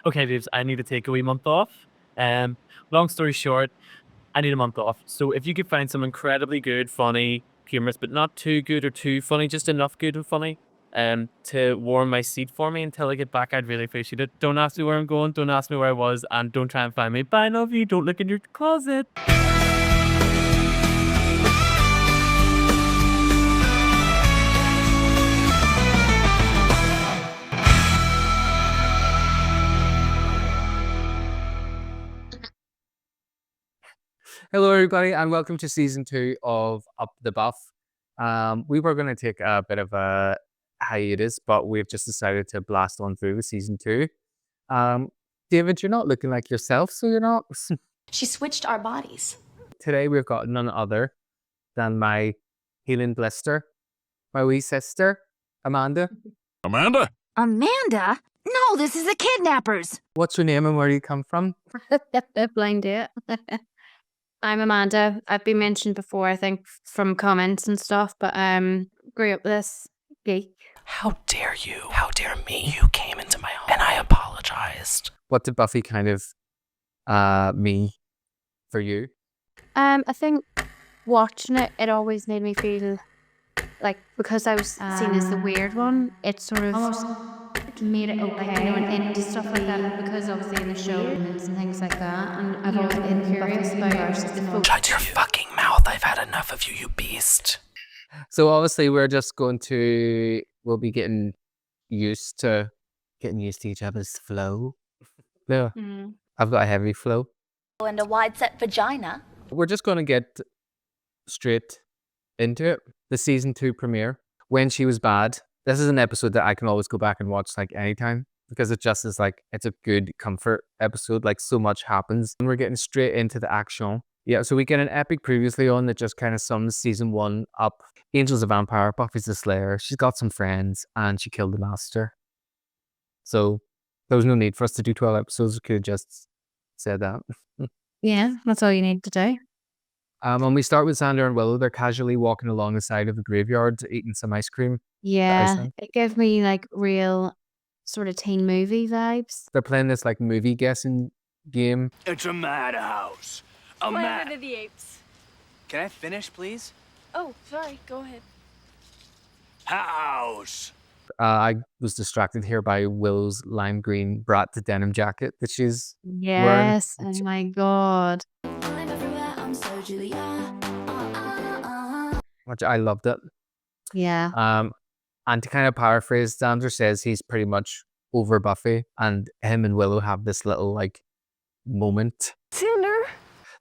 Okay, babes, I need to take a wee month off. Um, Long story short, I need a month off. So if you could find some incredibly good, funny, humorous, but not too good or too funny, just enough good and funny, to warm my seat for me until I get back, I'd really appreciate it. Don't ask me where I'm going, don't ask me where I was, and don't try and find me. Bye, love you. Don't look in your closet. Hello, everybody, and welcome to season 2 of Up the Buff. We were going to take a bit of a hiatus, but we've just decided to blast on through with season 2. David, you're not looking like yourself, so you're not. She switched our bodies. Today, we've got none other than my healing blister, my wee sister, Amanda. Amanda? Amanda? No, this is the kidnappers. What's your name and where do you come from? Blind date. I'm Amanda. I've been mentioned before, I think, from comments and stuff, but grew up with this geek. How dare you? How dare me? You came into my home and I apologized. What did Buffy kind of mean for you? I think watching it, it always made me feel like, because I was seen as the weird one, it sort of made it okay, and into stuff like that, and because obviously in the show and things like that, and I've always been curious about the Shut your fucking mouth. I've had enough of you, you beast. So obviously we'll be getting used to each other's flow. Yeah. I've got a heavy flow. And a wide set vagina. We're just going to get straight into it. The season 2 premiere, When She Was Bad. This is an episode that I can always go back and watch like anytime, because it just is like, it's a good comfort episode. Like, so much happens and we're getting straight into the action. Yeah, so we get an epic previously on that just kind of sums season 1 up. Angel's a vampire, Buffy's the Slayer. She's got some friends and she killed the master. So there was no need for us to do 12 episodes. We could have just said that. Yeah, that's all you need to do. And we start with Xander and Willow. They're casually walking along the side of the graveyard eating some ice cream. Yeah, it gave me like real sort of teen movie vibes. They're playing this like movie guessing game. It's a madhouse. A Planet of the Apes. Can I finish, please? Oh, sorry. Go ahead. house. I was distracted here by Willow's lime green brat to denim jacket that she's Yes, wearing. oh my god. Which I loved it. Yeah. And to kind of paraphrase, Xander says he's pretty much over Buffy, and him and Willow have this little like moment. Xander.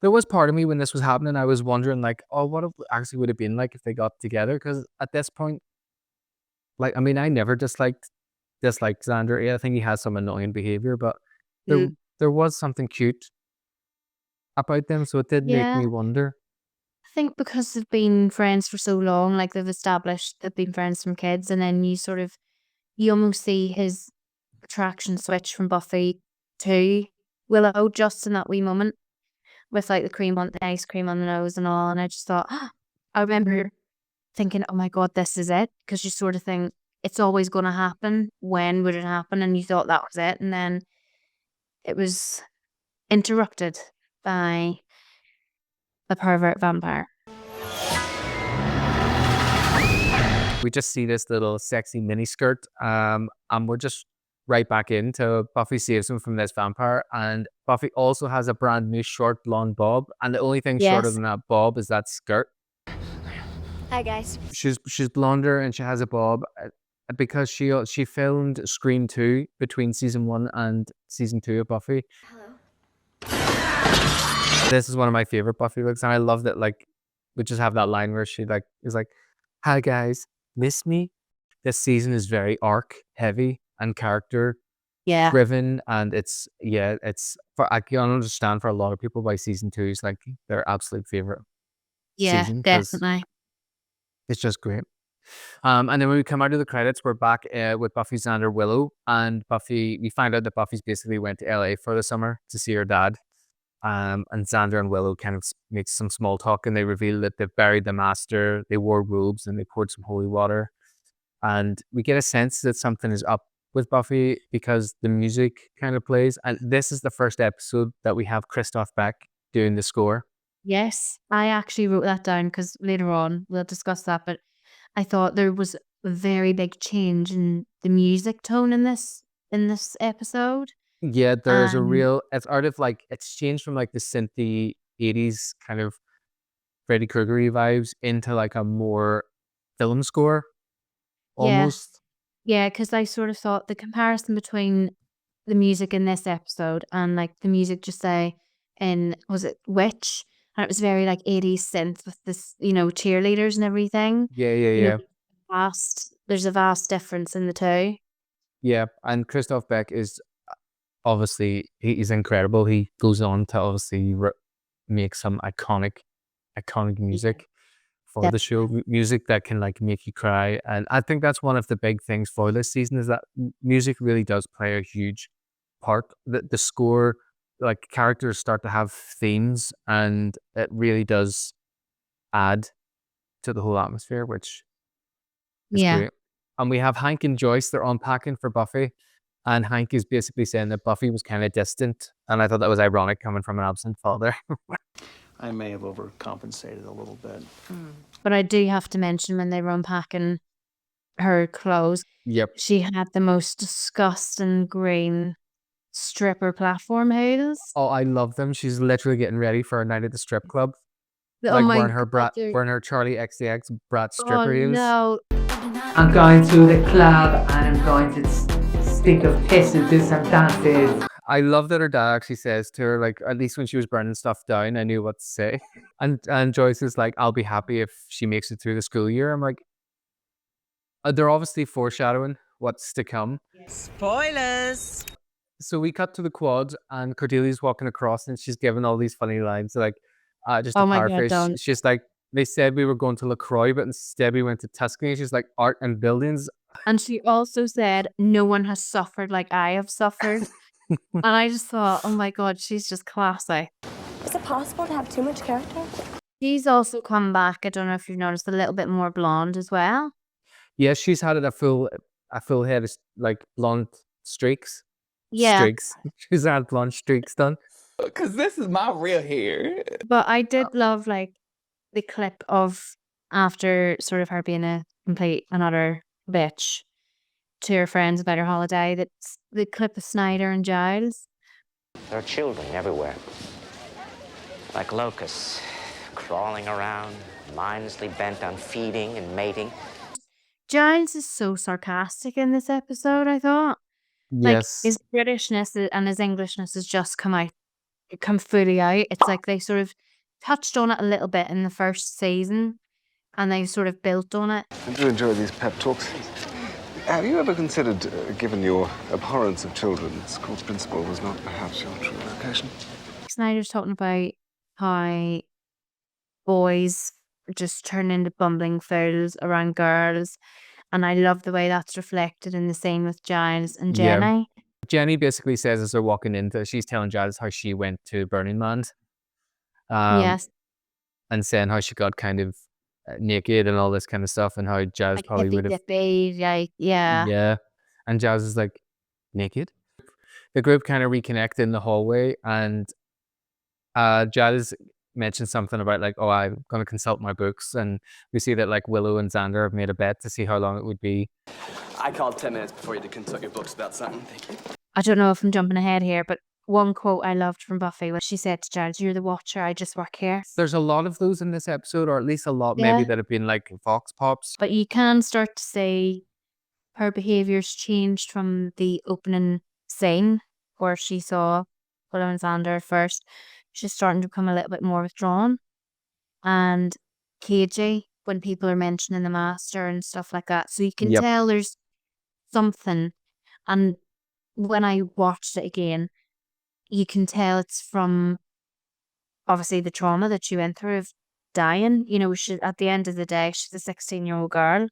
There was part of me when this was happening, I was wondering like, oh, what it actually would have been like if they got together? Because at this point, like, I mean, I never disliked Xander. Yeah, I think he has some annoying behavior, but there was something cute about them, so it did make me wonder. I think because they've been friends for so long, like they've been friends from kids, and then you almost see his attraction switch from Buffy to Willow just in that wee moment with like the ice cream on the nose and all. And I just thought, I remember thinking, oh my god, this is it, because you sort of think it's always going to happen. When would it happen? And you thought that was it, and then it was interrupted by a pervert vampire. We just see this little sexy mini skirt, and we're just right back into Buffy saves him from this vampire, and Buffy also has a brand new short blonde bob, and the only thing shorter than that bob is that skirt. Hi, guys. She's blonder and she has a bob because she filmed Scream 2 between season 1 and season 2 of Buffy. Hello. This is one of my favorite Buffy looks, and I love that, like, we just have that line where she like is like, "Hi guys, miss me?" This season is very arc heavy and character driven, and I can understand for a lot of people why season 2 is like their absolute favorite season. Definitely. It's just great. And then when we come out of the credits, we're back with Buffy, Xander, Willow, and Buffy. We find out that Buffy's basically went to LA for the summer to see her dad. And Xander and Willow kind of make some small talk, and they reveal that they've buried the master. They wore robes and they poured some holy water, and we get a sense that something is up with Buffy because the music kind of plays. And this is the first episode that we have Christoph Beck doing the score. Yes, I actually wrote that down because later on we'll discuss that. But I thought there was a very big change in the music tone in this episode. Yeah, there's a Um, real, it's out of like, it's changed from like the synthy 80s kind of Freddy Krueger-y vibes into like a more film score Yeah. almost. Yeah, because I sort of thought the comparison between the music in this episode and like the music just say in, was it Witch? And it was very like 80s synth with this, cheerleaders and everything. Yeah, yeah, You know, yeah. there's a vast difference in the two. Yeah, and Christoph Beck is obviously, he's incredible. He goes on to obviously make some iconic music for the show, music that can like make you cry. And I think that's one of the big things for this season is that music really does play a huge part. The score, like characters start to have themes, and it really does add to the whole atmosphere, which is Yeah. great. And we have Hank and Joyce, they're unpacking for Buffy. And Hank is basically saying that Buffy was kind of distant. And I thought that was ironic coming from an absent father. I may have overcompensated a little bit. But I do have to mention when they were unpacking her clothes, Yep. she had the most disgusting green stripper platform heels. Oh, I love them. She's literally getting ready for a night at the strip club. Oh Like my wearing her God, they're- wearing her Charlie XCX brat Oh stripper heels. no. I'm going to the club and I'm going to stick of piss and do some dances. I love that her dad actually says to her, like, at least when she was burning stuff down, I knew what to say. And Joyce is like, I'll be happy if she makes it through the school year. I'm like, they're obviously foreshadowing what's to come. Spoilers. So we cut to the quad and Cordelia's walking across and she's giving all these funny lines. Like, just to Oh my God, paraphrase, don't. she's like, they said we were going to LaCroix, but instead we went to Tuscany. She's like, art and buildings. And she also said, no one has suffered like I have suffered. And I just thought, oh my God, she's just classy. Is it possible to have too much character? She's also come back, I don't know if you've noticed, a little bit more blonde as well. Yes, she's had a full head of like blonde streaks. Yeah. Streaks. She's had blonde streaks done. Because this is my real hair. But I did love like the clip of after sort of her being a complete another bitch to her friends about her holiday. That's the clip of Snyder and Giles. There are children everywhere. Like locusts, crawling around, mindlessly bent on feeding and mating. Giles is so sarcastic in this episode, I thought. Yes. Like his Britishness and his Englishness has just come fully out. It's like they sort of touched on it a little bit in the first season and they sort of built on it. I do enjoy these pep talks. Have you ever considered, given your abhorrence of children, school principal was not perhaps your true vocation? Snyder's talking about how boys just turn into bumbling fools around girls. And I love the way that's reflected in the scene with Giles and Yeah. Jenny. Jenny basically says as they're walking into, she's telling Giles how she went to Burning Man. Yes. And saying how she got kind of naked and all this kind of stuff, and how Giles Like probably would have. hippy-dippy, like, yeah. Yeah. And Giles is like, naked? The group kind of reconnect in the hallway, and Giles mentioned something about like, oh, I'm going to consult my books. And we see that like Willow and Xander have made a bet to see how long it would be. I called 10 minutes before you to consult your books about something. Thank you. I don't know if I'm jumping ahead here, but one quote I loved from Buffy when she said to Giles, "You're the watcher, I just work here." There's a lot of those in this episode, or at least a lot Yeah. maybe that have been like Vox Pops. But you can start to see her behaviour's changed from the opening scene where she saw Willow and Xander first. She's starting to become a little bit more withdrawn and cagey when people are mentioning the master and stuff like that. So you can Yep. tell there's something. And when I watched it again, you can tell it's from obviously the trauma that she went through of dying. You know, she, at the end of the day, she's a 16-year-old girl.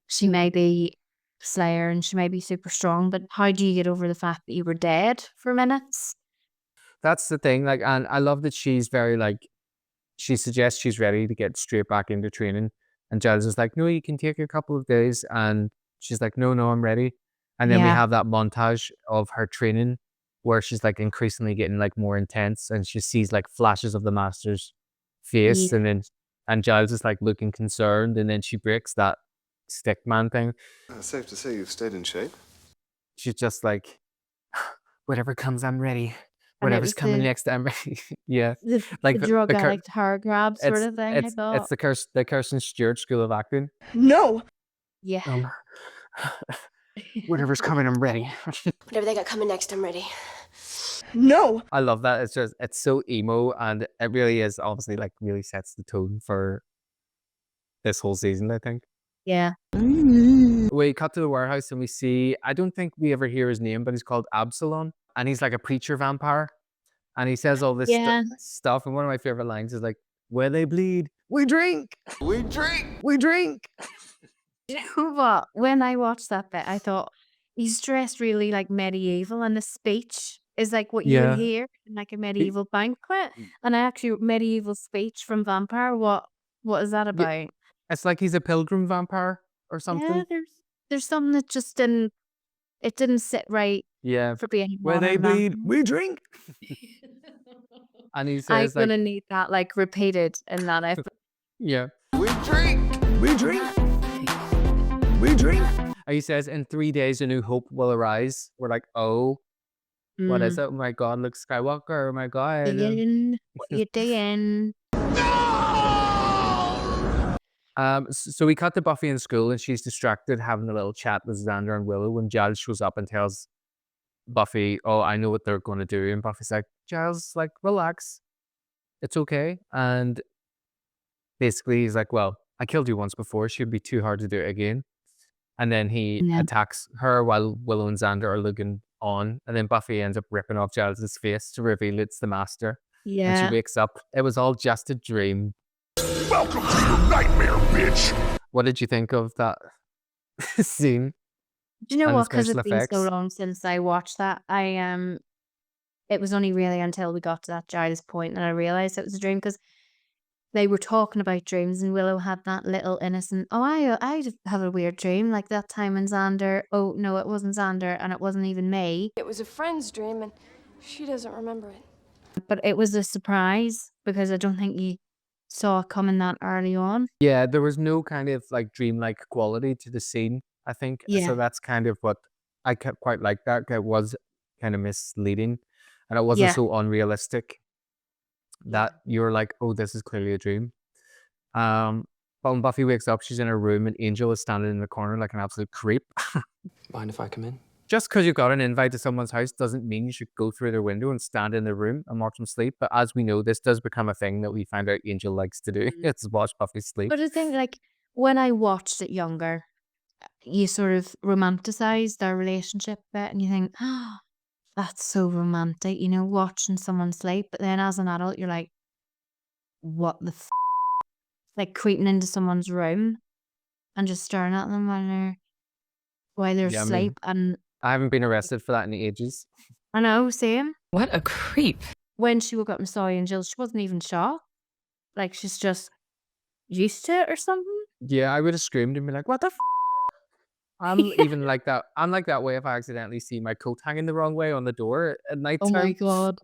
She may be Slayer and she may be super strong, but how do you get over the fact that you were dead for minutes? That's the thing. Like, and I love that she's very like, she suggests she's ready to get straight back into training. And Giles is like, no, you can take a couple of days. And She's like, no, I'm ready. And then we Yeah. have that montage of her training where she's like increasingly getting like more intense, and she sees like flashes of the master's face, Yeah. and Giles is like looking concerned, and then she breaks that stick man thing. Safe to say you've stayed in shape. She's just like, whatever comes, I'm ready. And it Whatever's was coming the next, I'm ready. Yeah. the, Like the the drug cur- addict hair grab sort of thing, I it's thought. the Kirsten Stewart School of Acting. No! Yeah. Whatever's coming, I'm ready. Whatever they got coming next, I'm ready. No! I love that. It's so emo, and it really is obviously like really sets the tone for this whole season, I think. Yeah. We cut to the warehouse and we see, I don't think we ever hear his name, but he's called Absalom, and he's like a preacher vampire, and he says all this Yeah. stuff, and one of my favorite lines is like, where they bleed, we drink, we drink, we drink. You know what? When I watched that bit, I thought he's dressed really like medieval, and the speech is like what you would Yeah. hear in like a medieval banquet. And I actually medieval speech from Vampire. What is that about? It's like he's a pilgrim vampire or Yeah, something. there's something that just didn't sit right Yeah. for being Where they modern bleed, vampire. we drink. And he I'm says like, gonna need that like repeated in that episode. yeah, we drink, we drink, we drink. And he says, in 3 days, a new hope will arise. We're like, oh, what is it? Oh my God, Luke Skywalker. Oh my God. Doing what you doing? So we cut to Buffy in school, and she's distracted having a little chat with Xander and Willow when Giles shows up and tells Buffy, oh, I know what they're going to do. And Buffy's like, Giles, like, relax. It's okay. And basically he's like, well, I killed you once before. She'd be too hard to do it again. And then he attacks her while Willow and Xander are looking on. And then Buffy ends up ripping off Giles' face to reveal it's the master. And Yeah. she wakes up. It was all just a dream. Welcome to your nightmare, bitch. What did you think of that scene? Do you know and the what? Because special it's been so effects? long since I watched that, it was only really until we got to that Giles point and I realized it was a dream because they were talking about dreams and Willow had that little innocent, oh, I have a weird dream like that time in Xander. Oh no, it wasn't Xander and it wasn't even me. It was a friend's dream, and she doesn't remember it. But it was a surprise because I don't think you saw it coming that early on. Yeah, there was no kind of like dreamlike quality to the scene, I think. Yeah. So that's kind of what I quite like that. It was kind of misleading, and it wasn't Yeah. so unrealistic that you're like, oh, this is clearly a dream. But when Buffy wakes up, she's in her room and Angel is standing in the corner like an absolute creep. Mind if I come in? Just because you got an invite to someone's house doesn't mean you should go through their window and stand in their room and watch them sleep. But as we know, this does become a thing that we find out Angel likes to do. It's watch Buffy sleep. But I think like when I watched it younger, you sort of romanticize their relationship a bit and you think, oh, that's so romantic, you know, watching someone sleep. But then as an adult, you're like, what the f? Like creeping into someone's room and just staring at them while they're Yeah, I mean- asleep. And I haven't been arrested for that in ages. I know, same. What a creep. When she woke up and saw Angel, she wasn't even shocked. Like she's just used to it or something. Yeah, I would have screamed and be like, what the f? I'm even like that. I'm like that way if I accidentally see my coat hanging the wrong way on the door at night Oh time. my god.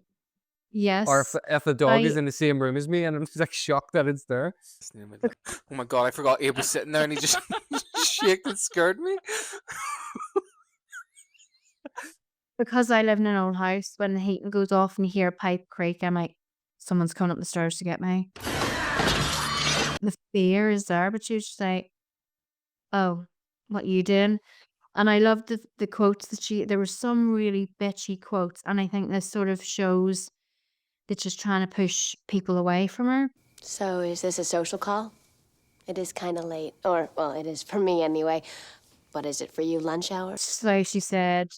Yes. Or if the dog is I- in the same room as me and I'm just like shocked that it's there. Oh my god, I forgot Abe was sitting there and he just shaked and scared me. Because I live in an old house, when the heating goes off and you hear a pipe creak, I'm like, someone's coming up the stairs to get me. The fear is there, but you just like, oh, what you doing? And I loved the quotes that there were some really bitchy quotes, and I think this sort of shows that she's trying to push people away from her. So, is this a social call? It is kind of late. Or, well, it is for me anyway. But is it for you, lunch hour? So she said,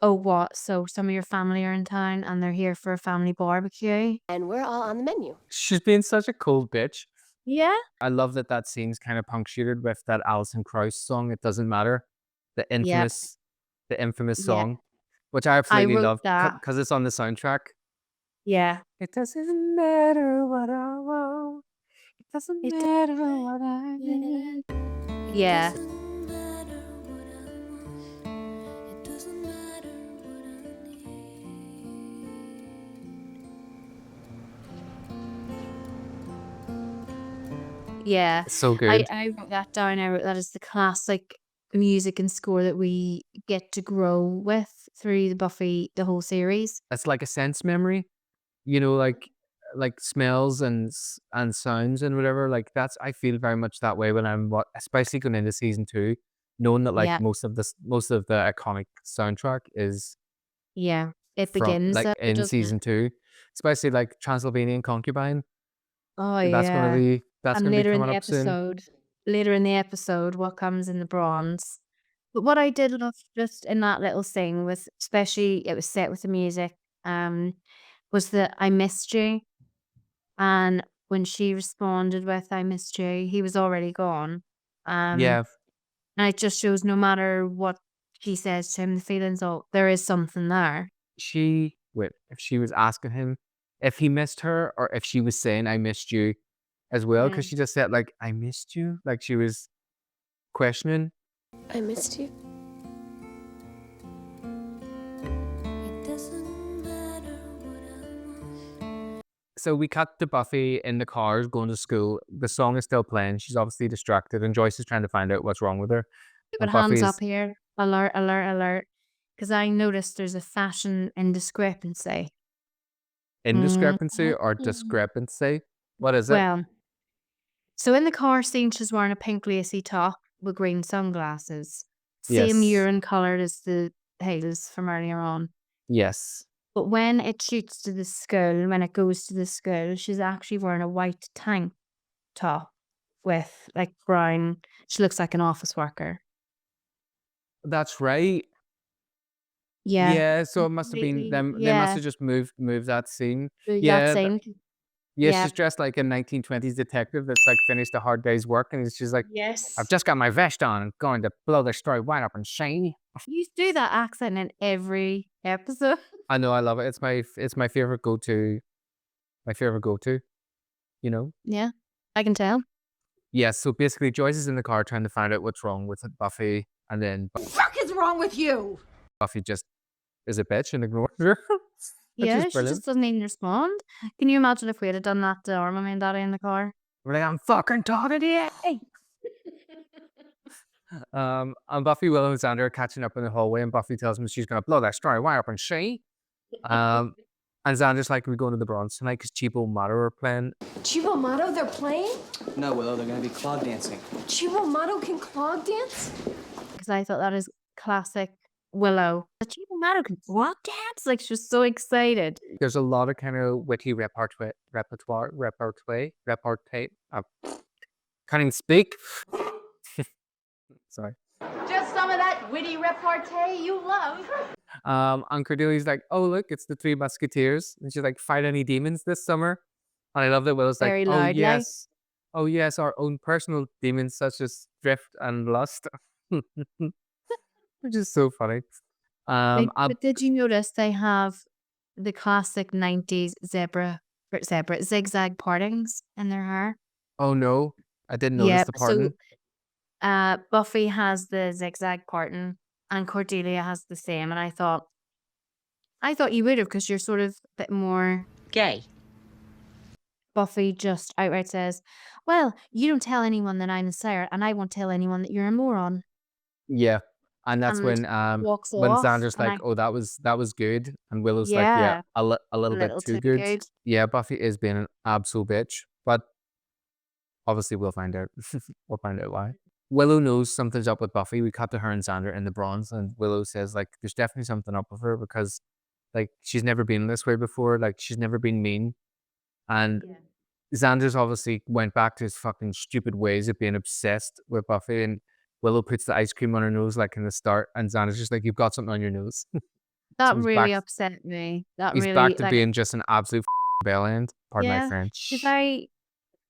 oh, what? So some of your family are in town and they're here for a family barbecue? And we're all on the menu. She's being such a cold bitch. Yeah. I love that scene's kind of punctuated with that Alison Krauss song, It Doesn't Matter. The infamous Yeah. song, which I absolutely wrote love that. because it's on the soundtrack. Yeah. It doesn't matter what I want. It doesn't It matter what I need. Yeah. Yeah. It's so good. I wrote that down. I wrote that as the classic music and score that we get to grow with through the whole series. It's like a sense memory, like smells and sounds and whatever. Like that's I feel very much that way when especially going into season 2, knowing that like Yeah. most of the iconic soundtrack is Yeah. It from begins like there, in doesn't it? season 2, especially like Transylvanian Concubine. Oh That's gonna yeah. be that's And gonna be coming up soon. later in the episode, what comes in the bronze. But what I did love just in that little thing was, especially it was set with the music, was that I missed you. And when she responded with I missed you, he was already gone. Um, Yeah, and it just shows no matter what she says to him, the feelings, oh, there is something there. if she was asking him if he missed her or if she was saying I missed you as well, because Mm. she just said like I missed you, like she was questioning. I missed you. So we cut to Buffy in the cars going to school. The song is still playing. She's obviously distracted, and Joyce is trying to find out what's wrong with her. But And hands up Buffy's here. Alert, alert, alert. Because I noticed there's a fashion indiscrepancy. indiscrepancy or Mhm. discrepancy. What is it? Well, so in the car scene, she's wearing a pink lacy top with green sunglasses. Same Yes. urine coloured as the heels from earlier on. Yes. But when it shoots to the school, when it goes to the school, she's actually wearing a white tank top with like brown. She looks like an office worker. That's right. Yeah. Yeah, so it must have been Completely. them. They must Yeah. have just moved that scene. That Yeah, scene. yeah. Yeah. She's dressed like a 1920s detective that's like finished a hard day's work, and she's like, Yes. "I've just got my vest on and going to blow the story wide up and shiny." You do that accent in every episode. I know, I love it. It's my favorite go-to. My favorite go-to. You know. Yeah, I can tell. Yeah. So basically, Joyce is in the car trying to find out what's wrong with Buffy, and then fuck is wrong with you? Buffy just is a bitch and ignores her. Which Yeah, is she brilliant. just doesn't even respond. Can you imagine if we had done that to our mummy and daddy in the car? We're like, I'm fucking talking to you. And Buffy, Willow, and Xander are catching up in the hallway, and Buffy tells him she's gonna blow that story wide up and she. And Xander's like, we going to the Bronx tonight because Cheapo Motto are playing. Chivo Motto, they're playing? No, Willow, they're gonna be clog dancing. Chivo Motto can clog dance? Because I thought that is classic Willow. The cheap matter can walk dance. Like she was so excited. There's a lot of kind of witty repartee. Can't even speak. Sorry. Just some of that witty repartee you love. And Cordelia's like, oh look, it's the Three Musketeers, and she's like, fight any demons this summer. And I love that Willow's Very like, loudly. oh yes, our own personal demons such as drift and lust, which is so funny. But did you notice they have the classic 90s zigzag partings in their hair? Oh no, I didn't notice the parting. So Buffy has the zigzag parting and Cordelia has the same. And I thought you would have because you're sort of a bit more Gay. Buffy just outright says, well, you don't tell anyone that I'm a Slayer and I won't tell anyone that you're a moron. Yeah. And that's And when walks when off, Xander's and like, oh, that was good. And Willow's like, Yeah. yeah, a little bit too good. Yeah, Buffy is being an absolute bitch. But obviously we'll find out. We'll find out why. Willow knows something's up with Buffy. We cut to her and Xander in the Bronze, and Willow says, like, there's definitely something up with her because, like, she's never been this way before. Like, she's never been mean. And Xander's obviously went back to his fucking stupid ways of being obsessed with Buffy, and Willow puts the ice cream on her nose, like, in the start, and Xander's just like, you've got something on your nose. That So he's really back- upset me. He's back to being just an absolute bell end. Pardon my French. Because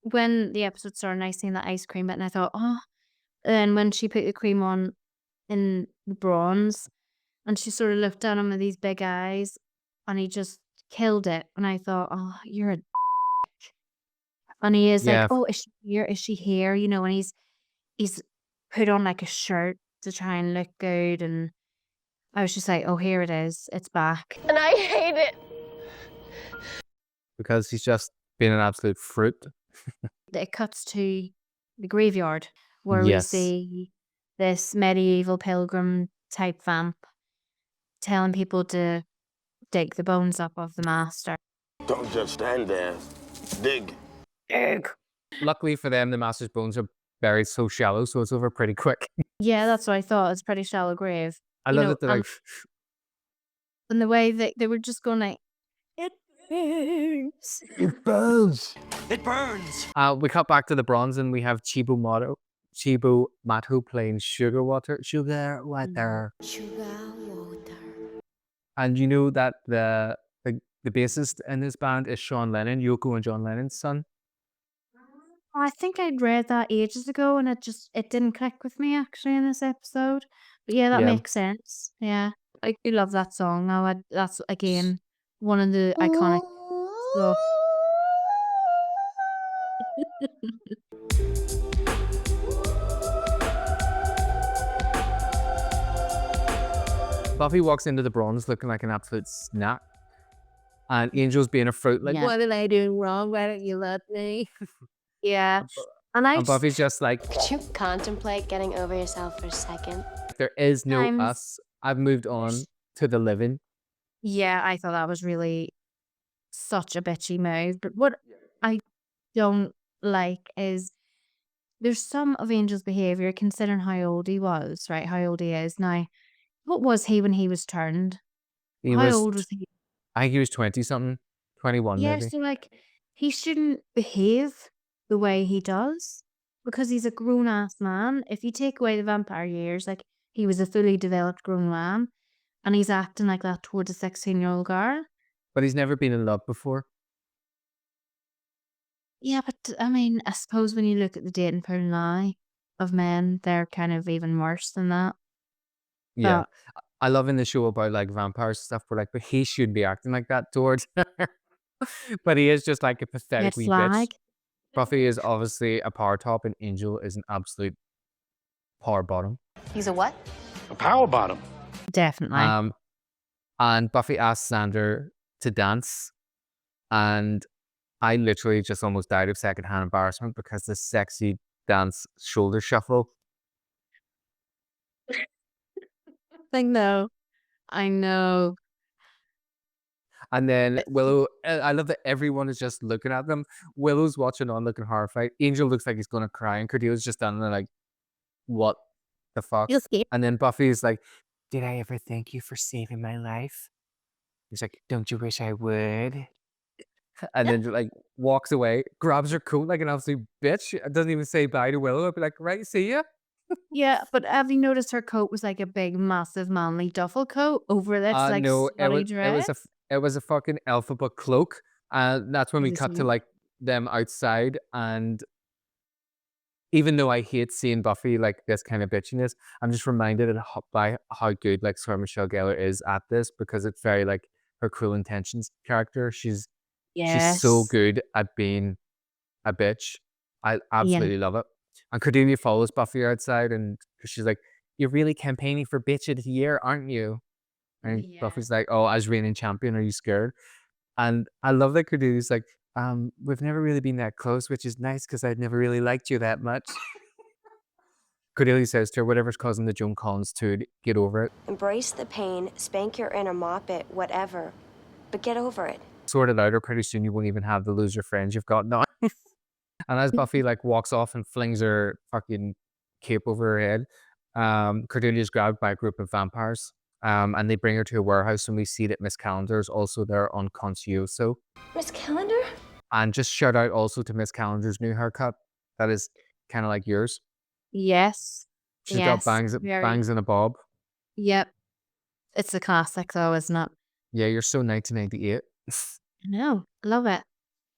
when the episode started, I seen that ice cream bit, and I thought, oh. And when she put the cream on in the Bronze, and she sort of looked at him with these big eyes, and he just killed it. And I thought, oh, you're a and he is Yeah. like, oh, is she here? Is she here? You know, and he's put on like a shirt to try and look good, and I was just like, oh, here it is. It's back. And I hate it. Because he's just being an absolute fruit. It cuts to the graveyard, where we Yes. see this medieval pilgrim type vamp telling people to dig the bones up of the master. Don't just stand there. Dig. Dig. Luckily for them, the master's bones are buried so shallow, so it's over pretty quick. Yeah, that's what I thought. It's a pretty shallow grave. I You love know, that they're like, and the way that they were just going like, it burns. it burns. It burns. We cut back to the bronze and we have Chibo Mato playing Sugar Water. Sugar Water. Sugar water. And you know that the bassist in this band is Sean Lennon, Yoko and John Lennon's son. I think I'd read that ages ago and it didn't click with me actually in this episode. But yeah, that Yeah. makes sense. Yeah. I do love that song. That's again one of the iconic stuff. Buffy walks into the bronze looking like an absolute snack. And Angel's being a fruit, like, Yeah. what am I doing wrong? Why don't you love me? Yeah. And And Buffy's just like, Could you contemplate getting over yourself for a second? there is no Times- us. I've moved on to the living. Yeah, I thought that was really such a bitchy move. But what I don't like is there's some of Angel's behavior, considering how old he was, right? How old he is now. What was he when he was turned? He How was, old was he? I think he was 20 something, 21 Yeah, maybe. so like he shouldn't behave the way he does because he's a grown ass man. If you take away the vampire years, like he was a fully developed grown man and he's acting like that towards a 16-year-old girl. But he's never been in love before. Yeah, but I mean, I suppose when you look at the dating pool now of men, they're kind of even worse than that. Yeah. But I love in the show about like vampires and stuff, we're like, but he should be acting like that towards her. But he is just like a red pathetic wee bitch. flag. Buffy is obviously a power top and Angel is an absolute power bottom. He's a what? A power bottom. Definitely. And Buffy asks Xander to dance. And I literally just almost died of secondhand embarrassment because the sexy dance shoulder shuffle. I know. And then Willow, I love that everyone is just looking at them. Willow's watching on looking horrified. Angel looks like he's going to cry. And Cordelia's just standing there like, what the fuck? You're scared. And then Buffy's like, did I ever thank you for saving my life? He's like, don't you wish I would? And then like walks away, grabs her coat like an absolute bitch. Doesn't even say bye to Willow. I'd be like, right, see ya. Yeah, but have you noticed her coat was like a big, massive, manly duffel coat over this like No, slutty dress? it was a fucking alphabet cloak. And that's when It we was cut to huge. like them outside. And even though I hate seeing Buffy like this kind of bitchiness, I'm just reminded by how good like Sarah Michelle Gellar is at this because it's very like her Cruel Intentions character. She's so Yes. good at being a bitch. I absolutely love it. And Cordelia follows Buffy outside and she's like, you're really campaigning for bitch of the year, aren't you? And Yeah. Buffy's like, oh, as reigning champion, are you scared? And I love that Cordelia's like, we've never really been that close, which is nice because I'd never really liked you that much. Cordelia says to her, whatever's causing the Joan Collins to get over it. Embrace the pain, spank your inner mop it, whatever. But get over it. Sort it out or pretty soon you won't even have the loser friends you've got now. And as Buffy like walks off and flings her fucking cape over her head, Cordelia is grabbed by a group of vampires. And they bring her to a warehouse and we see that Miss Calendar is also there on Concioso. Miss Calendar? And just shout out also to Miss Calendar's new haircut. That is kind of like yours. Yes. She's got very- bangs and a bob. Yep. It's a classic though, isn't it? Yeah, you're so 1998. I know. Love it.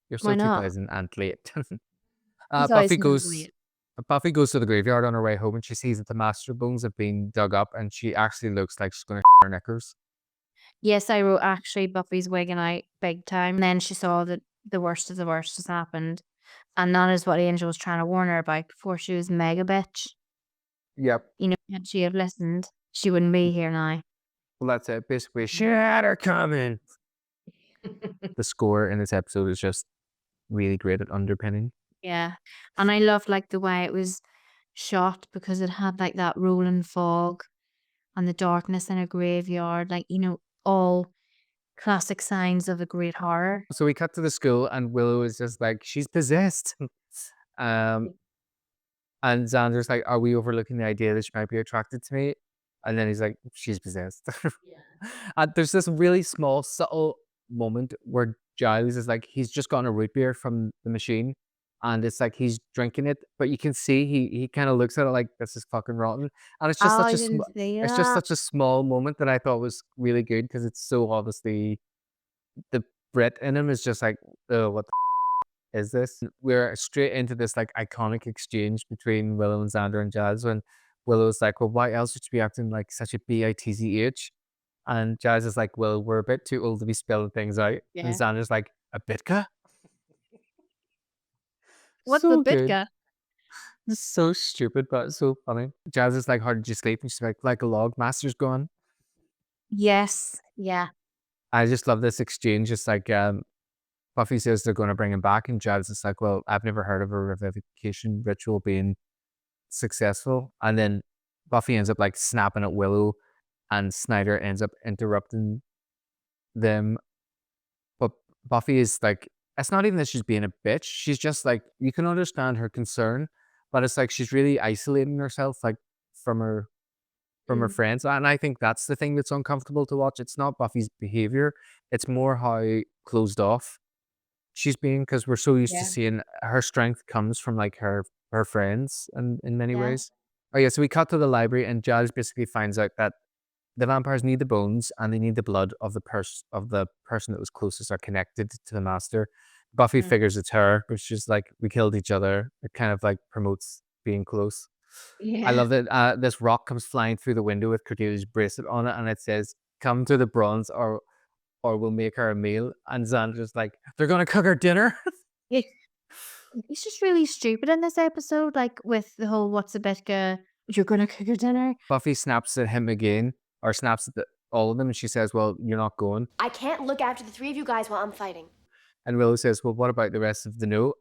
You're so Why not? 2008. He's always Buffy goes. lovely. Buffy goes to the graveyard on her way home and she sees that the master bones have been dug up and she actually looks like she's going to her knickers. Yes, I wrote actually Buffy's wigging out big time. And then she saw that the worst of the worst has happened. And that is what Angel was trying to warn her about before she was mega bitch. Yep. You know, had she have listened, she wouldn't be here now. Well, that's it. Basically, shatter coming. The score in this episode is just really great at underpinning. Yeah. And I loved like the way it was shot because it had like that rolling fog and the darkness in a graveyard, like, all classic signs of a great horror. So we cut to the school and Willow is just like, she's possessed. Um, and Xander's like, are we overlooking the idea that she might be attracted to me? And then he's like, she's possessed. And there's this really small, subtle moment where Giles is like, he's just gotten a root beer from the machine. And it's like he's drinking it, but you can see he kind of looks at it like this is fucking rotten. And it's just Oh, such I a didn't see it's just that. such a small moment that I thought was really good because it's so obviously the Brit in him is just like, oh, what the is this? We're straight into this like iconic exchange between Willow and Xander and Jazz when Willow's like, well, why else would you be acting like such a bitch? And Jazz is like, well, we're a bit too old to be spelling things out. And Yeah. Xander's like, a bitka? What's the So good. bitka? It's so stupid, but it's so funny. Jazz is like, how did you sleep? And she's like a log, master's gone. Yes. Yeah. I just love this exchange. It's like Buffy says they're going to bring him back, and Jazz is like, well, I've never heard of a revivification ritual being successful. And then Buffy ends up like snapping at Willow, and Snyder ends up interrupting them. But Buffy is like, it's not even that she's being a bitch. She's just like, you can understand her concern, but it's like she's really isolating herself like from her friends. And I think that's the thing that's uncomfortable to watch. It's not Buffy's behavior. It's more how closed off she's being because we're so used to Yeah. seeing her strength comes from like her friends and in many Yeah. ways. Oh yeah, so we cut to the library and Giles basically finds out that the vampires need the bones and they need the blood of the person that was closest or connected to the master. Buffy figures it's her, but she's like, we killed each other. It kind of like promotes being close. I love that this rock comes flying through the window with Cordelia's bracelet on it and it says, come to the bronze or we'll make her a meal. And Xander's like, they're gonna cook her dinner. Yeah. It's just really stupid in this episode, like with the whole what's a bitka, you're gonna cook your dinner. Buffy snaps at him again, or snaps at all of them, and she says, well, you're not going. I can't look after the three of you guys while I'm fighting. And Willow says, well, what about the rest of the note?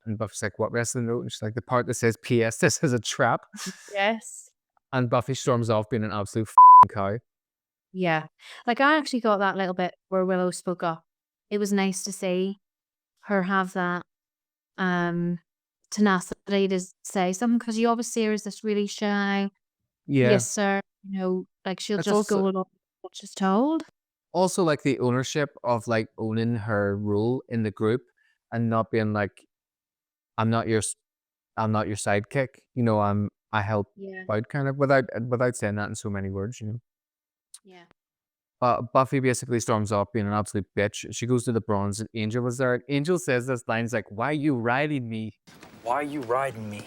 And Buffy's like, what rest of the note? And she's like, the part that says, P.S. This is a trap. Yes. And Buffy storms off being an absolute cow. Yeah. Like I actually got that little bit where Willow spoke up. It was nice to see her have that tenacity to say something because you always see her as this really shy, Yeah. yes sir, like she'll It's just also- go along with what she's told. Also, like the ownership of like owning her role in the group and not being like, I'm not your sidekick. I help Yeah. out kind of without saying that in so many words, Yeah. Buffy basically storms off being an absolute bitch. She goes to the bronze and Angel was there. And Angel says this line, like, why you riding me? Why are you riding me?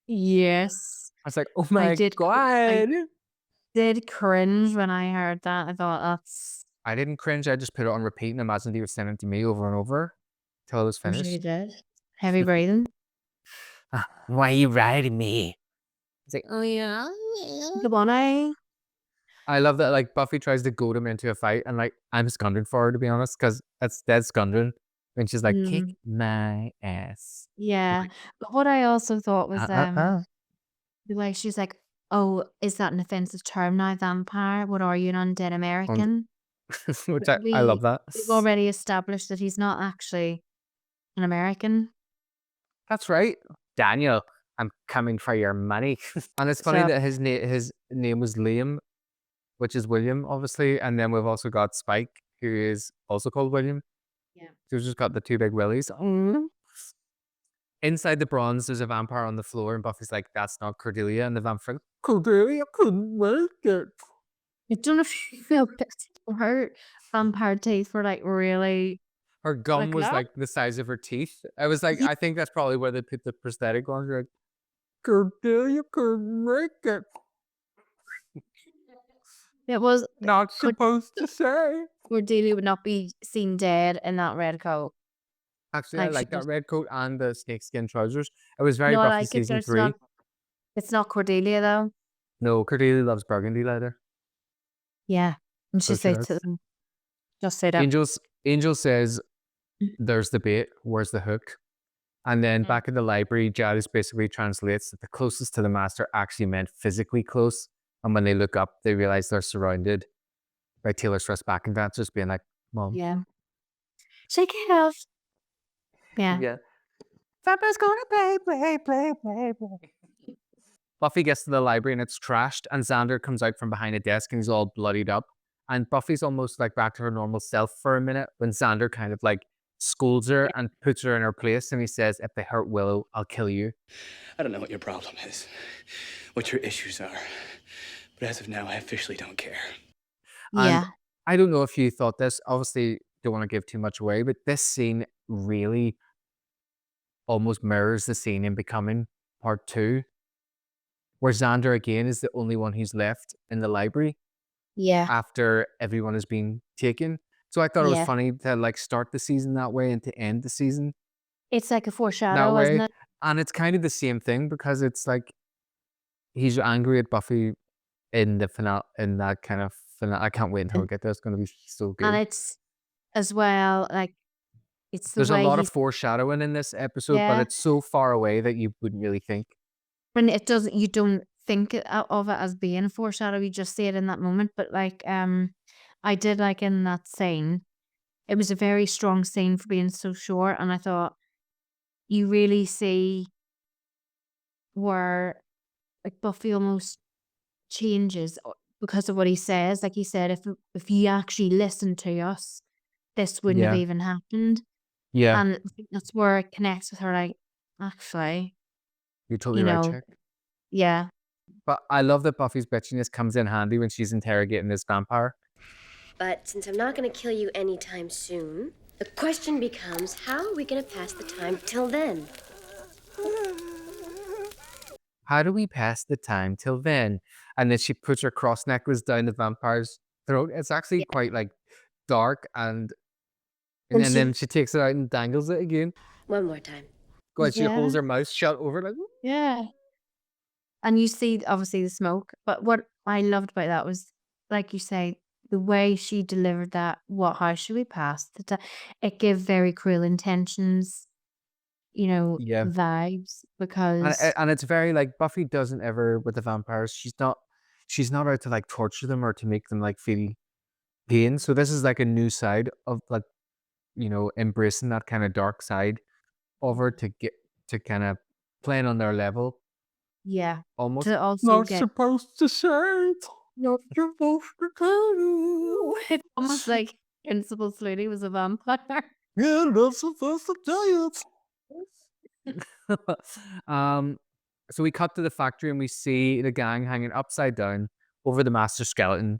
Yes. I was like, oh my God. Did cringe when I heard that. I thought that's I didn't cringe. I just put it on repeat and imagined he was sending it to me over and over till it was I'm sure finished. you did. Heavy breathing. Why you riding me? It's like, oh yeah. Come on, eh? I love that like Buffy tries to goad him into a fight and like I'm scundering for her to be honest because that's dead scundering when she's like kick my ass. Yeah. But what I also thought was the way she's like, oh, is that an offensive term now, vampire? What are you, an undead American? Which I love that. We've already established that he's not actually an American. That's right. Daniel, I'm coming for your money. And it's funny So- that his name was Liam, which is William, obviously. And then we've also got Spike, who is also called William. Yeah. So we've just got the two big willies. Inside the bronze, there's a vampire on the floor, and Buffy's like, that's not Cordelia. And the vampire's like, Cordelia couldn't make it. I don't know if you feel pissed. Her vampire teeth were like really. Her gum Like was that? like the size of her teeth. I was like, I think that's probably where they put the prosthetic on. Like, Cordelia couldn't make it. It was Not supposed to say. Cordelia would not be seen dead in that red coat. Actually, I Like, like she that was- red coat and the snakeskin trousers. It was very No, I Buffy like it. season There's 3. not. It's not Cordelia though. No, Cordelia loves burgundy leather. Yeah, and she So she said to does. them, "Just say that." Angel says, there's the bait. Where's the hook? And then back in the library, Giles basically translates that the closest to the master actually meant physically close. And when they look up, they realize they're surrounded by Taylor Swift's backing dancers being like, Mom. Yeah. Shake it off. Yeah. Yeah. Vampire's gonna play. Buffy gets to the library and it's trashed, and Xander comes out from behind a desk and he's all bloodied up. And Buffy's almost like back to her normal self for a minute when Xander kind of like scolds her and puts her in her place, and he says, if they hurt Willow, I'll kill you. I don't know what your problem is, what your issues are, but as of now, I officially don't care. Yeah. And I don't know if you thought this, obviously don't want to give too much away, but this scene really almost mirrors the scene in Becoming Part 2, where Xander again is the only one who's left in the library Yeah. after everyone has been taken. So I thought it was Yeah. funny to like start the season that way and to end the season It's like a that foreshadow, isn't way. it? And it's kind of the same thing because it's like he's angry at Buffy in the finale, in that kind of finale. I can't wait until we get there. It's going to be so good. And it's as well, like, it's the There's a way lot of he's, foreshadowing in this episode, but yeah. it's so far away that you wouldn't really think. When it doesn't, you don't think of it as being a foreshadow, you just see it in that moment. But like, I did like in that scene, it was a very strong scene for being so short, and I thought you really see where like Buffy almost changes because of what he says. Like he said, if you actually listened to us, this wouldn't have Yeah. even happened. Yeah. And I think that's where it connects with her. Like, actually, You're totally you right, know, Chick. yeah, But I love that Buffy's bitchiness comes in handy when she's interrogating this vampire. But since I'm not going to kill you anytime soon, the question becomes, how are we going to pass the time till then? How do we pass the time till then? And then she puts her cross necklace down the vampire's throat. It's actually quite like dark, and And then she takes it out and dangles it again. One more time. Go ahead, she Yeah. holds her mouth shut over like, yeah. And you see, obviously, the smoke. But what I loved about that was, like you say, the way she delivered that. How should we pass the time? It gave very Cruel Intentions, yeah. vibes, because And it's very like Buffy doesn't ever with the vampires. She's not out to like torture them or to make them like feel pain. So this is like a new side of like embracing that kind of dark side of her to get to kind of playing on their level. yeah, Almost to also not get supposed to say it. Not supposed to do. it's almost like Principal Slutty was a vampire. Yeah, not supposed to tell it. So we cut to the factory and we see the gang hanging upside down over the master skeleton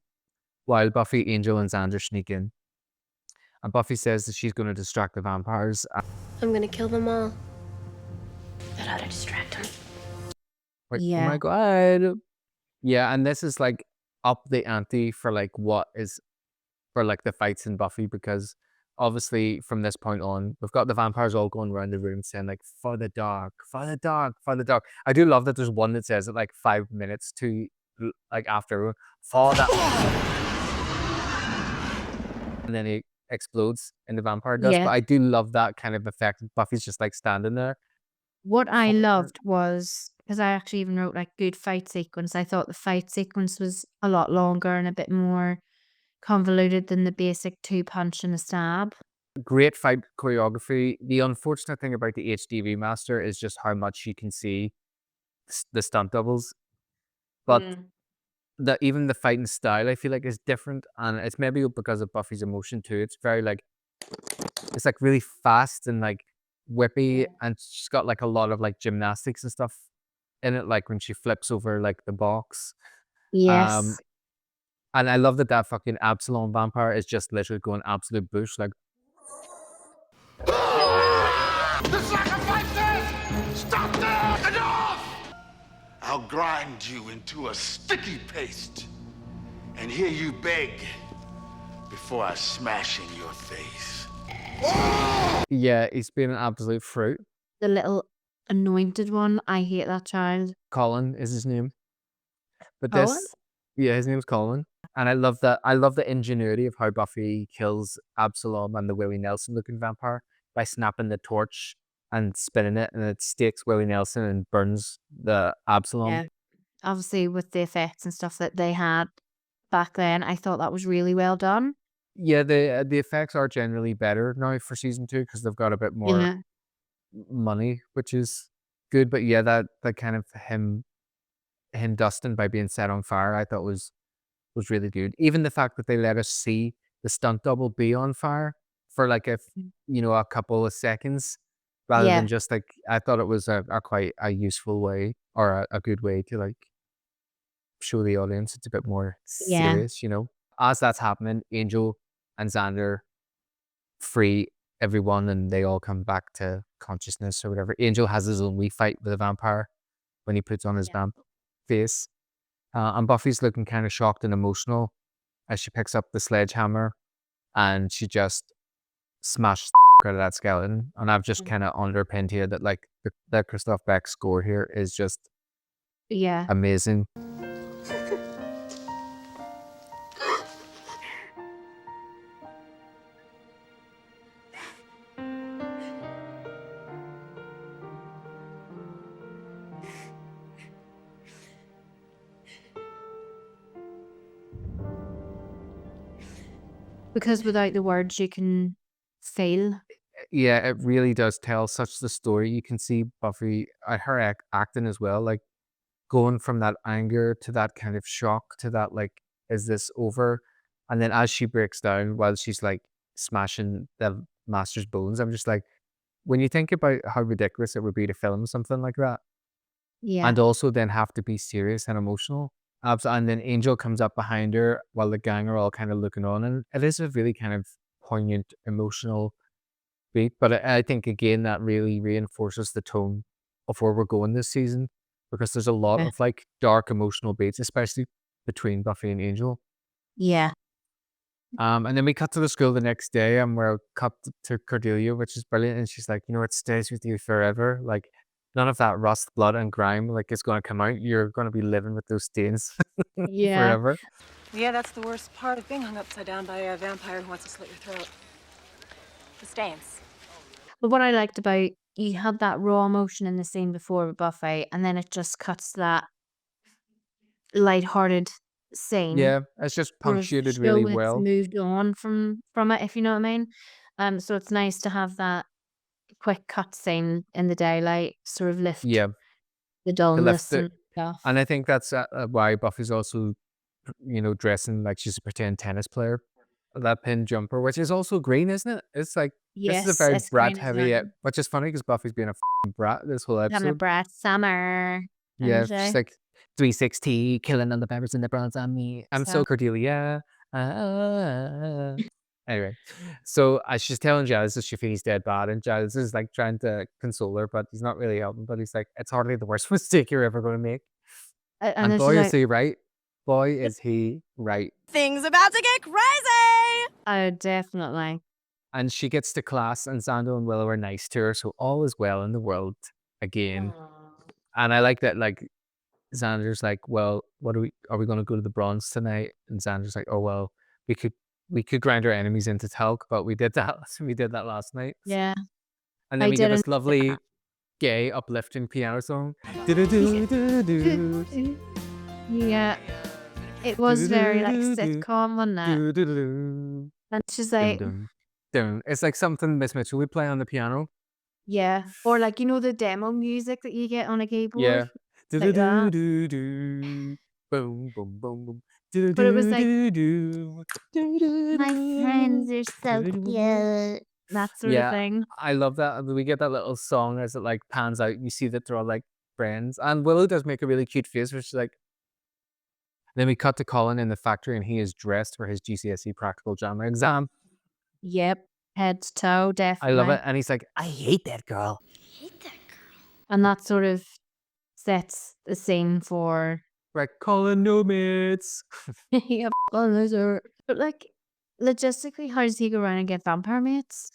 while Buffy, Angel, and Xander sneak in. And Buffy says that she's going to distract the vampires. I'm going to kill them all. That ought to distract them. Like, oh Yeah. my god. Yeah, and this is like up the ante for like what is for like the fights in Buffy, because obviously from this point on, we've got the vampires all going around the room saying like, for the dark, for the dark, for the dark. I do love that there's one that says it like 5 minutes to like after, for the and then he explodes in the vampire dust. Yeah. But I do love that kind of effect. Buffy's just like standing there. What I For- loved was, because I actually even wrote like good fight sequence, I thought the fight sequence was a lot longer and a bit more convoluted than the basic 2-punch and a stab. Great fight choreography. The unfortunate thing about the HD remaster is just how much you can see the stunt doubles. But even the fighting style, I feel like, is different, and it's maybe because of Buffy's emotion too. It's very like, it's like really fast and like whippy, and she's got like a lot of like gymnastics and stuff in it, like when she flips over like the box. Yes. And I love that fucking Absalom vampire is just literally going absolute bush, like. The sacrifices! Stop there! Enough! I'll grind you into a sticky paste and hear you beg before I smash in your face. Yeah, he's been an absolute fruit. The little anointed one, I hate that child. Colin is his name. But Colin? his name's Colin. And I love the ingenuity of how Buffy kills Absalom and the Willie Nelson looking vampire by snapping the torch and spinning it, and it stakes Willie Nelson and burns the Absalom. Yeah. Obviously, with the effects and stuff that they had back then, I thought that was really well done. Yeah, the effects are generally better now for season 2 because they've got a bit more Yeah. money, which is good. But yeah, that kind of him Dustin by being set on fire, I thought was really good. Even the fact that they let us see the stunt double be on fire for like a couple of seconds, rather Yeah. than just like, I thought it was a quite a useful way or a good way to like show the audience it's a bit more Yeah. serious. As that's happening, Angel and Xander free everyone and they all come back to consciousness or whatever. Angel has his own wee fight with a vampire when he puts on his vamp face. And Buffy's looking kind of shocked and emotional as she picks up the sledgehammer and she just smashed the out of that skeleton. And I've just kind of underpinned here that like the Christoph Beck score here is just Yeah. amazing. Because without the words, you can feel. Yeah, it really does tell such the story. You can see Buffy, her acting as well, like going from that anger to that kind of shock to that, like, is this over? And then as she breaks down while she's like smashing the master's bones, I'm just like, when you think about how ridiculous it would be to film something like that, Yeah. and also then have to be serious and emotional. And then Angel comes up behind her while the gang are all kind of looking on, and it is a really kind of poignant, emotional beat. But I think again that really reinforces the tone of where we're going this season, because there's a lot Yeah. of like dark emotional beats, especially between Buffy and Angel. Yeah. And then we cut to the school the next day, and we're cut to Cordelia, which is brilliant. And she's like, it stays with you forever. Like none of that rust, blood, and grime like is going to come out. You're going to be living with those stains Yeah. forever. Yeah, that's the worst part of being hung upside down by a vampire who wants to slit your throat. The stains. But what I liked about, you had that raw emotion in the scene before with Buffy, and then it just cuts to that lighthearted scene. Yeah, it's just Sort of punctuated show really it's well. moved on from it, if you know what I mean. So it's nice to have that quick cut scene in the daylight, sort of lift Yeah, the to dullness lift it. and stuff. And I think that's why Buffy's also, dressing like she's a pretend tennis player. That pin jumper, which is also green, isn't it? It's like, this is a Yes, very it's brat green as heavy, well. which is funny because Buffy's being a brat this whole Having a episode. brat summer Yeah, energy. she's like 360, killing all the peppers and the bronze on me. I'm so So Cordelia. Anyway, so she's telling Giles that she feels dead bad, and Giles is like trying to console her, but he's not really helping. But he's like, it's hardly the worst mistake you're ever going to make. and And then she's boy, is like, he right. Boy, is he right. Things about to get crazy! oh, definitely. And she gets to class, and Xander and Willow are nice to her, so all is well in the world again. And I like that, like, Xander's like, well, are we going to go to the Bronze tonight? And Xander's like, oh, well, we could grind our enemies into talc, but we did that last night. Yeah. And then I we get didn't this lovely, gay, uplifting piano song. Do-do-do-do-do. Yeah. It was very like Do-do-do-do-do. sitcom, wasn't it? Do-do-do-do. And she's Dun, like, dun, dun. It's like something Miss Mitchell would play on the piano. yeah. Or like, the demo music that you get on a Yeah. keyboard? Like that. Do-do-do-do-do. Boom, boom, boom, boom. But it was like, Do-do-do-do-do. my friends are so cute. That sort of Yeah, thing. I love that. And we get that little song as it like pans out. You see that they're all like friends. And Willow does make a really cute face where she's like, then we cut to Colin in the factory and he is dressed for his GCSE practical drama exam. Yep. Head to toe, I love definitely. it. And he's like, I hate that girl. And that sort of sets the scene for Right, Colin, no mates. yeah, loser. But like, logistically, how does he go around and get vampire mates?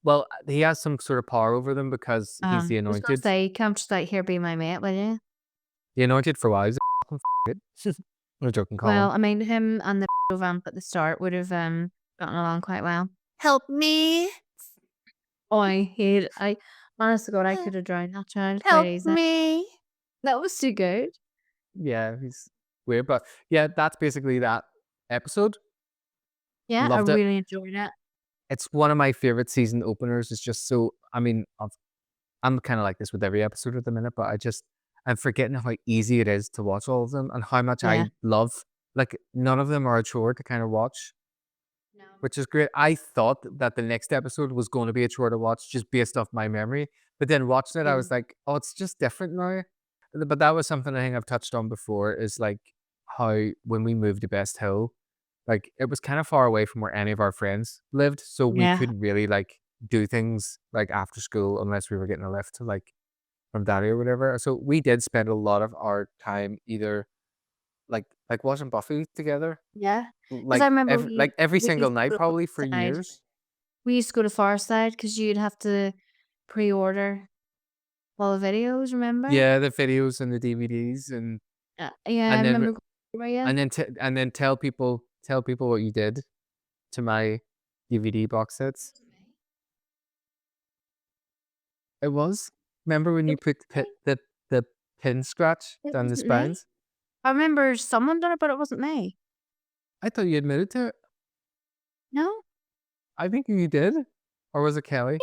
Well, he has some sort of power over them because he's the I was gonna anointed. say, come just like, here, be my mate, will you? The anointed for wives. We're joking, Colin. Well, I mean, him and the vamp at the start would have gotten along quite well. Help me. Oh, I hate it. Honest to God, I could have drowned that child quite Help easily. me. That was too good. Yeah, he's weird, but yeah, that's basically that episode. Yeah, I Loved it. really enjoyed it. It's one of my favorite season openers. It's just so. I mean, I'm kind of like this with every episode at the minute, but I'm forgetting how easy it is to watch all of them and how much Yeah. I love. Like none of them are a chore to kind of watch, which is great. I thought that the next episode was going to be a chore to watch just based off my memory, but then watching it, I was like, oh, it's just different now. But that was something I think I've touched on before. Is like how when we moved to Best Hill, like it was kind of far away from where any of our friends lived, so we Yeah. couldn't really like do things like after school unless we were getting a lift like from daddy or whatever. So we did spend a lot of our time either like watching Buffy together, Yeah. Because like I remember every we single used to night go to probably for Farside. years. We used to go to Farside because you'd have to pre-order all the videos, remember? Yeah, the videos and the DVDs and Yeah, I and then remember going yeah. and then tell people what you did to my DVD box sets. It was. Remember when you put the pin scratch It down the wasn't me. spines? I remember someone done it, but it wasn't me. I thought you admitted to it. No? I think you did. Or was it Kelly?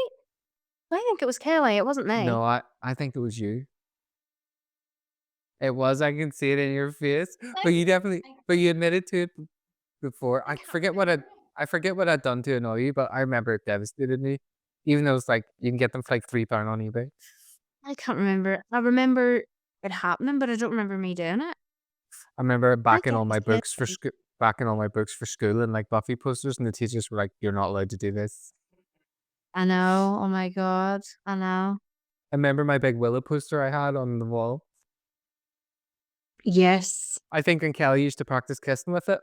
I think it was Kelly. It wasn't me. No, I think it was you. It was. I can see it in your face. But you admitted to it before. I forget what I'd done to annoy you, but I remember it devastated me. Even though it's like you can get them for like £3 on eBay. I can't remember. I remember it happening, but I don't remember me doing it. I remember I backing think all it my was books for Kelly. backing all my books for school and like Buffy posters, and the teachers were like, "You're not allowed to do this." I know. Oh my God. I know. I remember my big Willow poster I had on the wall. Yes. I think when Kelly used to practice kissing with it.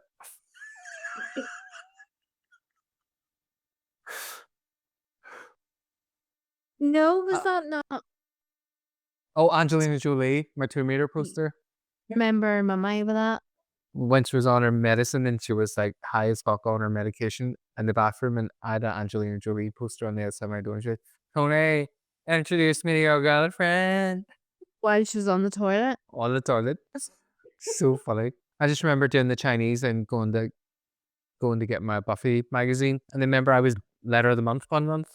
No, was that not? Oh, Angelina Jolie, my 2-meter poster. Remember my mind with that? When she was on her medicine and she was like high as fuck on her medication in the bathroom, and I had an Angelina Jolie poster on the outside of my door, and she was, Tony, introduce me to your girlfriend. While she was on the toilet? On the toilet. So funny. I just remember doing the Chinese and going to get my Buffy magazine. And then remember I was letter of the month one month.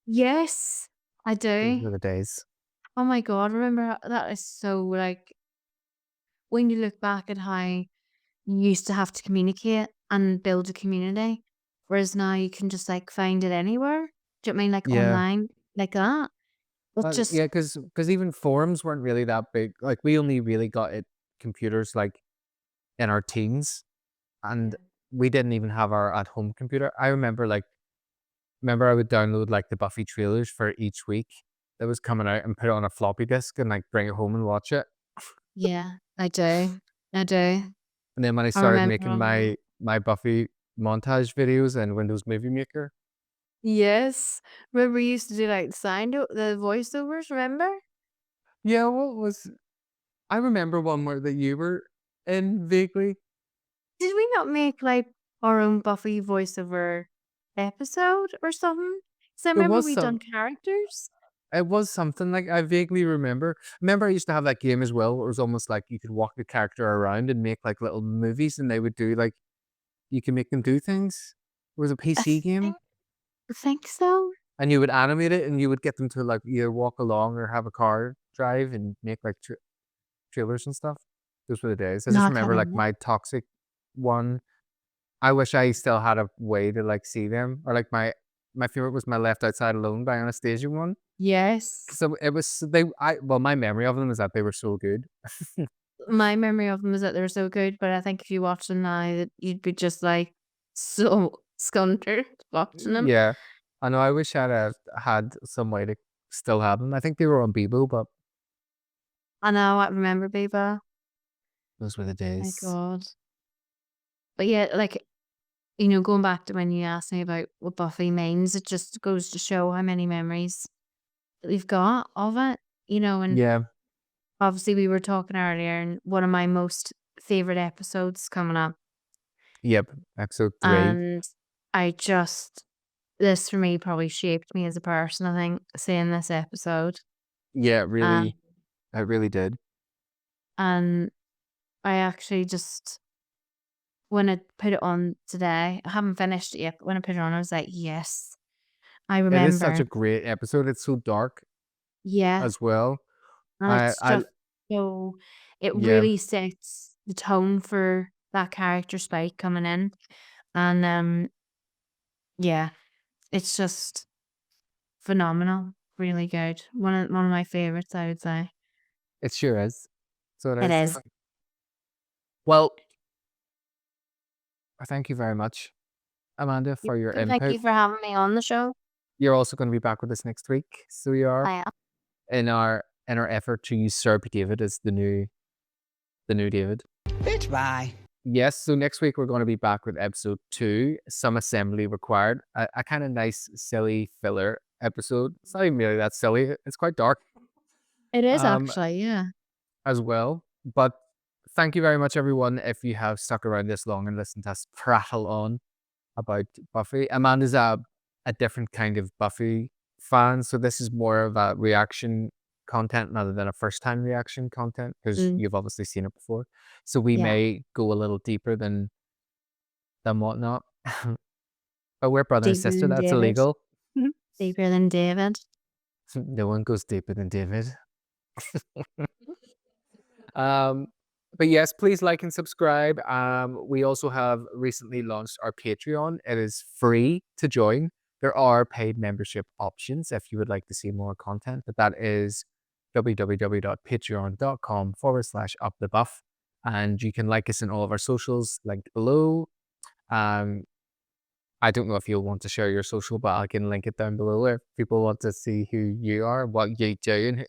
Yes, I Those were do. the days. Oh my God. Remember that is so like when you look back at how you used to have to communicate and build a community, whereas now you can just like find it anywhere. Do you know what I mean? Like Yeah. online, like that. But just Yeah, because even forums weren't really that big. Like we only really got it computers like in our teens, and we didn't even have our at home computer. I remember I would download like the Buffy trailers for each week that was coming out and put it on a floppy disk and like bring it home and watch it. yeah, I do. I do. And then when I I started remember making all that. my Buffy montage videos in Windows Movie Maker. Yes. Remember we used to do like the voiceovers, remember? Yeah, I remember one where that you were in vaguely. Did we not make like our own Buffy voiceover episode or something? So I There remember was we done some. characters. It was something like I vaguely remember. Remember, I used to have that game as well, where it was almost like you could walk the character around and make like little movies, and they would do like you can make them do things. It was a I PC game, think so. and you would animate it, and you would get them to like either walk along or have a car drive and make like trailers and stuff. Those were the days. I No, just I can't remember like remember. my toxic one. I wish I still had a way to like see them, or like my favorite was my Left Outside Alone by Anastasia one. Yes. So it was my memory of them is that they were so good. My memory of them is that they were so good, but I think if you watch them now, that you'd be just like so scuntered watching them. Yeah, I know. I wish I'd have had some way to still have them. I think they were on Bebo, but I know, I remember Biba. those were the My days. God. But yeah, like, going back to when you asked me about what Buffy means, it just goes to show how many memories that we've got of it, and Yeah. obviously we were talking earlier, and one of my most favorite episodes coming up, Yep. Episode 3. and I just this for me probably shaped me as a person, I think, seeing this episode. Yeah, Um, it really did. and I actually just, when I put it on today, I haven't finished it yet, but when I put it on, I was like, yes. I It is such a remember. great episode. It's so dark Yeah. as well. And it's I just so, it yeah, really sets the tone for that character Spike coming in. And yeah, it's just phenomenal. Really good. One of my favorites, I would say. it sure is. So it It is. is. Well, thank you very much, Amanda, for your Thank input. you for having me on the show. You're also going to be back with us next week. So we are I am. in our effort to usurp David as the new David. Bitch, bye. Yes, so next week we're going to be back with episode 2, Some Assembly Required. A kind of nice, silly filler episode. It's not even really that silly. It's quite dark It is actually, yeah. as well. But thank you very much, everyone, if you have stuck around this long and listened to us prattle on about Buffy. Amanda's a different kind of Buffy fan, so this is more of a reaction content rather than a first-time reaction content, because you've obviously seen it before. So we Yeah. may go a little deeper than whatnot. But we're brother and Deeper sister. than That's David. illegal. Deeper than David. No one goes deeper than David. But yes, please like and subscribe. We also have recently launched our Patreon. It is free to join. There are paid membership options if you would like to see more content, but that is www.patreon.com/upthebuff. And you can like us in all of our socials linked below. I don't know if you'll want to share your social, but I can link it down below if people want to see who you are, what you're doing,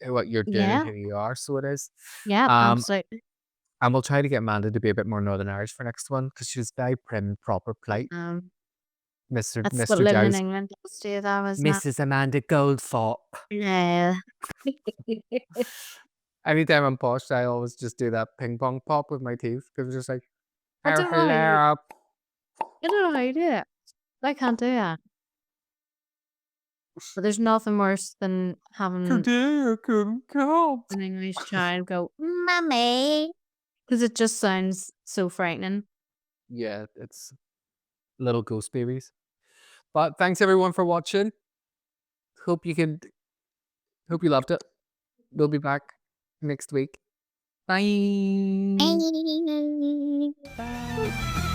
Yeah. who you are. So it is. Yeah, absolutely. And we'll try to get Amanda to be a bit more Northern Irish for next one, because she's very prim and proper polite. That's what Mr. living in Giles. England does to you, though, isn't it? Mrs. Amanda Goldthorpe. Yeah. Anytime I'm posh, I always just do that ping pong pop with my teeth, because it's just like, I oh, don't know how you, hello. I don't know how you do it. I can't do that. But there's nothing worse than having Today I couldn't come. an English child go, Mummy. Because it just sounds so frightening. Yeah, it's little ghost babies. But thanks everyone for watching. Hope you loved it. We'll be back next week. Bye. Bye.